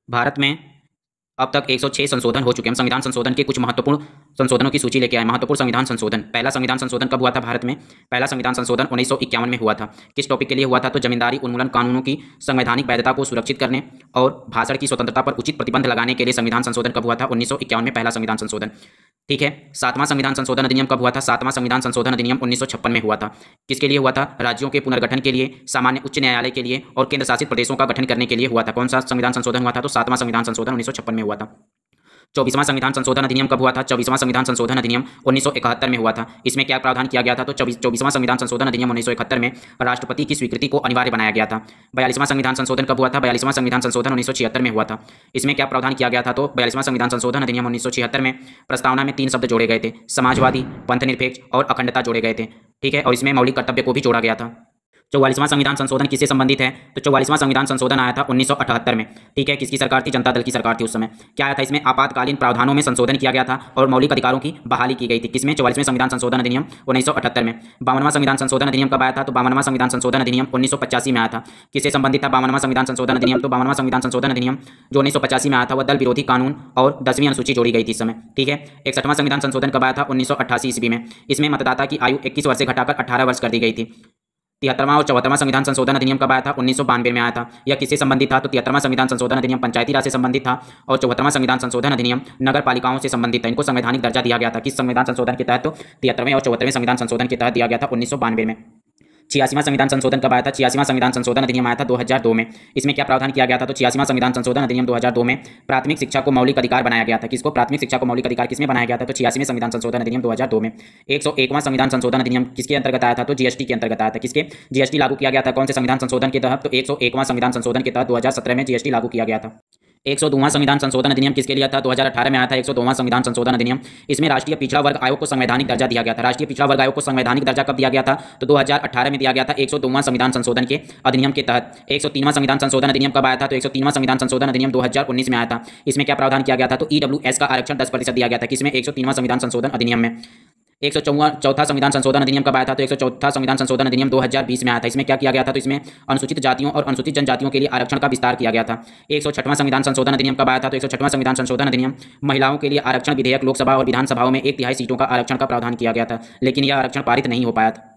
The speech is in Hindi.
भारत में अब तक 106 संशोधन हो चुके हैं। हम संविधान संशोधन के कुछ महत्वपूर्ण संशोधनों की सूची लेके आए। महत्वपूर्ण संविधान संशोधन। पहला संविधान संशोधन कब हुआ था भारत में? पहला संविधान संशोधन 1951 में हुआ था। किस टॉपिक के लिए हुआ था? तो जमींदारी उन्मूलन कानूनों की संवैधानिक वैधता को सुरक्षित करने और भाषण की स्वतंत्रता पर उचित प्रतिबंध लगाने के लिए संविधान संशोधन कब हुआ था? 1951 में पहला संविधान संशोधन। ठीक है। सातवां संविधान संशोधन अधिनियम कब हुआ था? सातवां संविधान संशोधन अधिनियम 1956 में हुआ था। किसके लिए हुआ था? राज्यों के पुनर्गठन के लिए, सामान्य उच्च न्यायालय के लिए और केंद्र शासित प्रदेशों का गठन करने के लिए हुआ था। कौन सा संविधान संशोधन हुआ था? तो सातवां संविधान संशोधन 1956 में हुआ था। 24वां संविधान संशोधन अधिनियम कब हुआ था? 24वां संविधान संशोधन अधिनियम 1971 में हुआ था। इसमें क्या प्रावधान किया गया था? तो 24वां संविधान संशोधन अधिनियम 1971 में राष्ट्रपति की स्वीकृति को अनिवार्य बनाया गया था। 42वां संविधान संशोधन कब हुआ था? 42वां संविधान संशोधन 1976 में हुआ था। इसमें क्या प्रावधान किया गया था? तो 42वां संविधान संशोधन अधिनियम 1976 में प्रस्तावना में 3 शब्द जोड़े गए थे, समाजवादी, पंथनिरपेक्ष और अखंडता जोड़े गए थे। ठीक है। और इसमें मौलिक कर्तव्य को भी जोड़ा गया था। 44वां संविधान संशोधन किससे संबंधित है? तो 44वां संविधान संशोधन आया था 1978 में। ठीक है। किसकी सरकार थी? जनता दल की सरकार थी उस समय। क्या आया था इसमें? आपातकालीन प्रावधानों में संशोधन किया गया था और मौलिक अधिकारों की बहाली की गई थी। किसमें? 44वें संविधान संशोधन अधिनियम 1978 में। 52वां संविधान संशोधन अधिनियम कब आया था? तो 52वां संविधान संशोधन अधिनियम 1985 में आया था। किससे संबंधित था 52वां संविधान संशोधन अधिनियम? तो 52वां संविधान संशोधन अधिनियम जो 1985 में आया था वह दल विरोधी कानून और 10वीं अनुसूची जोड़ी गई थी इस समय। ठीक है। 61वां संविधान संशोधन कब आया था? 1988 ईस्वी में। इसमें मतदाता की आयु 21 वर्ष से घटाकर 18 वर्ष कर दी गई थी। 73वां और 74वां संविधान संशोधन अधिनियम कब आया था? 1992 में आया था। यह किससे संबंधित था? तो 73वां संविधान संशोधन अधिनियम पंचायती राज से संबंधित था और 74वां संविधान संशोधन अधिनियम नगर पालिकाओं से संबंधित था। इनको संवैधानिक दर्जा दिया गया था। किस संविधान संशोधन के तहत? तो 73वें और 74वें संविधान संशोधन के तहत दिया गया था 1992 में। 86वां संविधान संशोधन कब आया था? 86वां संविधान संशोधन अधिनियम आया था 2002 में। इसमें क्या प्रावधान किया गया था? तो 86वां संविधान संशोधन अधिनियम 2002 में प्राथमिक शिक्षा को मौलिक अधिकार बनाया गया था। किसको? प्राथमिक शिक्षा को मौलिक अधिकार किसमें बनाया गया था? तो 86वें संविधान संशोधन अधिनियम 2002 में। 101वां संविधान संशोधन अधिनियम किसके अंतर्गत आया था? तो जीएसटी के अंतर्गत आया था। किसके? जीएसटी लागू किया गया था कौन से संविधान संशोधन के तहत? तो 101वां संविधान संशोधन के तहत 2017 में जीएसटी लागू किया गया था। 102वां संविधान संशोधन अधिनियम किसके लिए था? 2018 में आया था 102वां संविधान संशोधन अधिनियम। इसमें राष्ट्रीय पिछड़ा वर्ग आयोग को संवैधानिक दर्जा दिया गया था। राष्ट्रीय पिछड़ा वर्ग आयोग को संवैधानिक दर्जा कब दिया गया था? तो 2018 में दिया गया था 102वां संविधान संशोधन के अधिनियम के तहत। 103वां संविधान संशोधन अधिनियम कब आया था? तो 103वां संविधान संशोधन अधिनियम 2019 में आया था। इसमें क्या प्रावधान किया गया था? तो ईडब्ल्यूएस का आरक्षण 10% दिया गया था। किसमें? 103वां संविधान संशोधन अधिनियम में। 104वां संविधान संशोधन अधिनियम कब आया था? तो 104वां संविधान संशोधन अधिनियम 2020 में आया था। इसमें क्या किया गया था? तो इसमें अनुसूचित जातियों और अनुसूचित जनजातियों के लिए आरक्षण का विस्तार किया गया था। 106वां संविधान संशोधन अधिनियम कब आया था? तो 106वां संविधान संशोधन अधिनियम महिलाओं के लिए आरक्षण विधेयक लोकसभा और विधानसभाओं में 1/3 सीटों का आरक्षण का प्रावधान किया गया था, लेकिन यह आरक्षण पारित नहीं हो पाया था।